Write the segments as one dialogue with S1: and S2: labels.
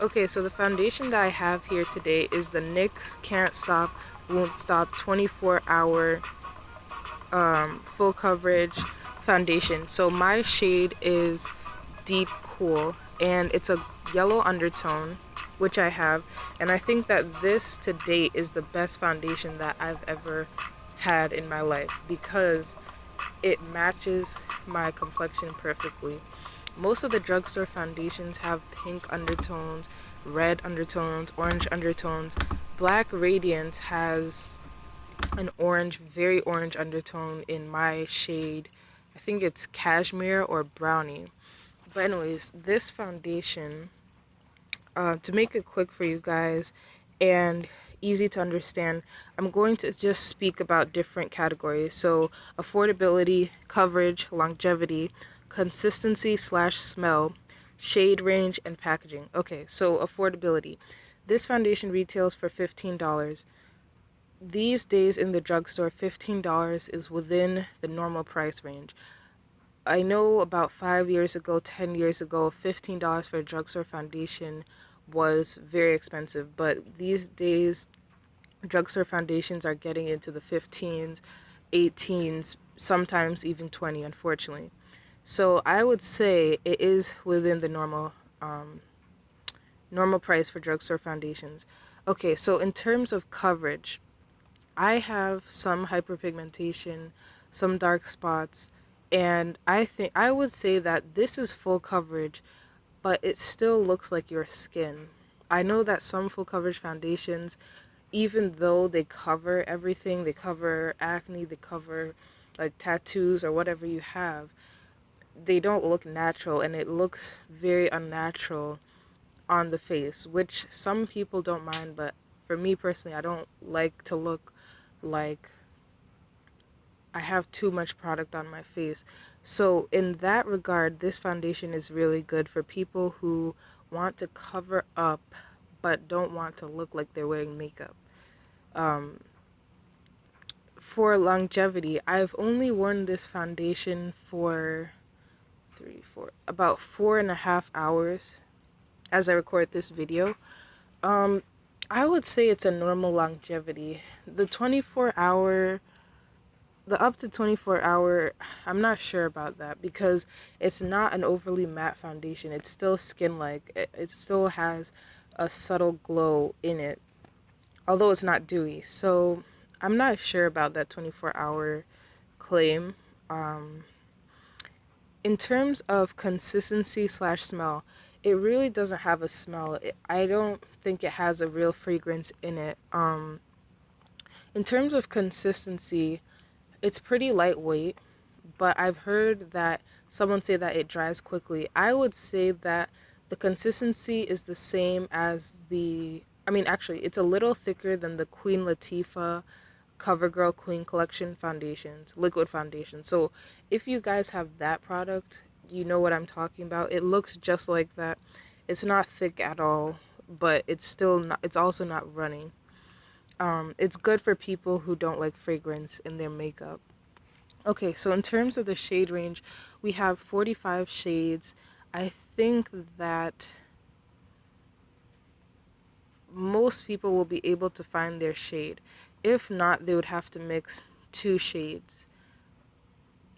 S1: Okay, so the foundation that I have here today is the NYX Can't Stop, Won't Stop 24-hour full coverage foundation. So my shade is Deep Cool, and it's a yellow undertone, which I have, and I think that this to date is the best foundation that I've ever had in my life because it matches my complexion perfectly. Most of the drugstore foundations have pink undertones, red undertones, orange undertones. Black Radiance has an orange, very orange undertone in my shade. I think it's cashmere or brownie. But anyways, this foundation, to make it quick for you guys and easy to understand, I'm going to just speak about different categories. So affordability, coverage, longevity, consistency slash smell, shade range, and packaging. Okay, so affordability. This foundation retails for $15. These days in the drugstore, $15 is within the normal price range. I know about 5 years ago, 10 years ago, $15 for a drugstore foundation was very expensive, but these days, drugstore foundations are getting into the 15s, 18s, sometimes even 20, unfortunately. So I would say it is within the normal price for drugstore foundations. Okay, so in terms of coverage, I have some hyperpigmentation, some dark spots, and I would say that this is full coverage, but it still looks like your skin. I know that some full coverage foundations, even though they cover everything, they cover acne, they cover like tattoos or whatever you have, they don't look natural and it looks very unnatural on the face, which some people don't mind, but for me personally, I don't like to look like I have too much product on my face. So in that regard, this foundation is really good for people who want to cover up but don't want to look like they're wearing makeup. Um, for longevity, I've only worn this foundation for about 4.5 hours as I record this video. Um, I would say it's a normal longevity. The up to 24 hour, I'm not sure about that because it's not an overly matte foundation. It's still skin like. It still has a subtle glow in it, although it's not dewy. So I'm not sure about that 24-hour claim. Um, in terms of consistency slash smell, it really doesn't have a smell. I don't think it has a real fragrance in it. In terms of consistency, it's pretty lightweight, but I've heard that someone say that it dries quickly. I would say that the consistency is the same as actually, it's a little thicker than the Queen Latifah CoverGirl Queen Collection foundations, liquid foundation. So if you guys have that product, you know what I'm talking about. It looks just like that. It's not thick at all, but it's also not running. It's good for people who don't like fragrance in their makeup. Okay, so in terms of the shade range, we have 45 shades. I think that most people will be able to find their shade. If not, they would have to mix two shades.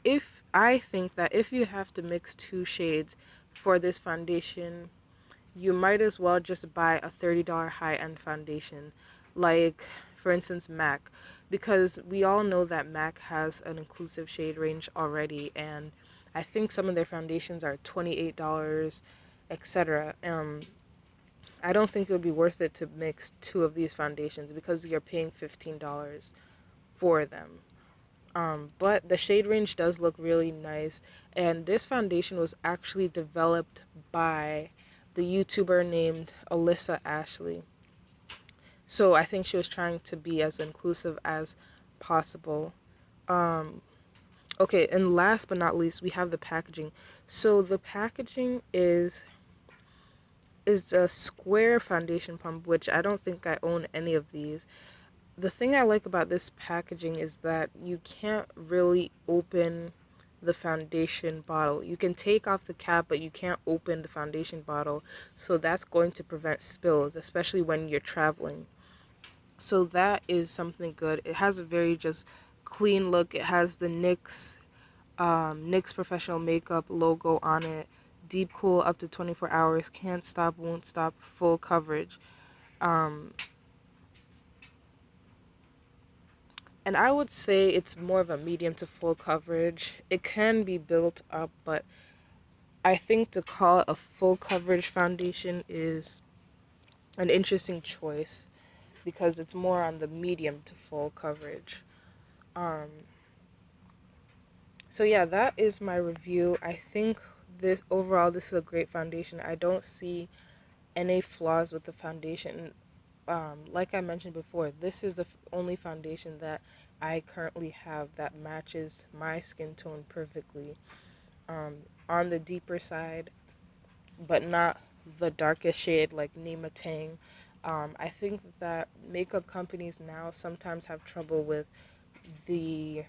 S1: If I think that if you have to mix two shades for this foundation, you might as well just buy a $30 high-end foundation, like for instance MAC, because we all know that MAC has an inclusive shade range already, and I think some of their foundations are $28, etc. I don't think it would be worth it to mix two of these foundations because you're paying $15 for them. But the shade range does look really nice, and this foundation was actually developed by the YouTuber named Alissa Ashley. So I think she was trying to be as inclusive as possible. Um, okay, and last but not least, we have the packaging. So the packaging is a square foundation pump, which I don't think I own any of these. The thing I like about this packaging is that you can't really open the foundation bottle. You can take off the cap, but you can't open the foundation bottle, so that's going to prevent spills, especially when you're traveling. So that is something good. It has a very just clean look. It has the NYX Professional Makeup logo on it. Deep cool up to 24 hours. Can't stop, won't stop. Full coverage. Um, and I would say it's more of a medium to full coverage. It can be built up, but I think to call it a full coverage foundation is an interesting choice because it's more on the medium to full coverage. Um, so yeah, that is my review. I think this is a great foundation. I don't see any flaws with the foundation. Like I mentioned before, this is the only foundation that I currently have that matches my skin tone perfectly. On the deeper side, but not the darkest shade like Nima Tang. I think that makeup companies now sometimes have trouble with the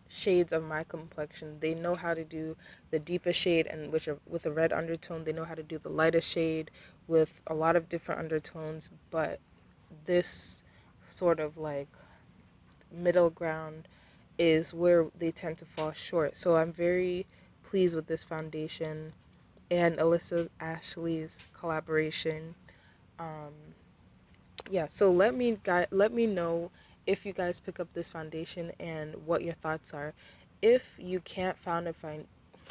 S1: shades of my complexion. They know how to do the deepest shade and which are with a red undertone. They know how to do the lightest shade with a lot of different undertones, but this sort of like middle ground is where they tend to fall short. So I'm very pleased with this foundation and Alissa Ashley's collaboration. Um, yeah, so let me know if you guys pick up this foundation and what your thoughts are. If you can't find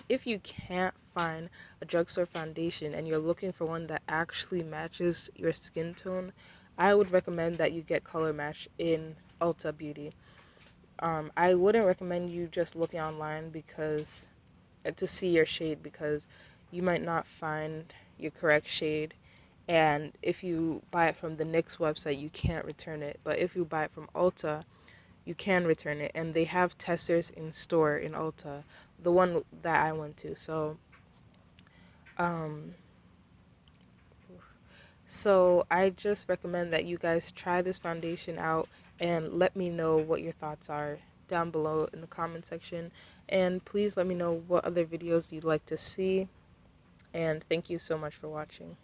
S1: if you can't find a drugstore foundation and you're looking for one that actually matches your skin tone, I would recommend that you get Color Match in Ulta Beauty. I wouldn't recommend you just looking online because to see your shade because you might not find your correct shade. And if you buy it from the NYX website, you can't return it. But if you buy it from Ulta, you can return it. And they have testers in store in Ulta, the one that I went to. Um, so I just recommend that you guys try this foundation out and let me know what your thoughts are down below in the comment section. And please let me know what other videos you'd like to see. And thank you so much for watching.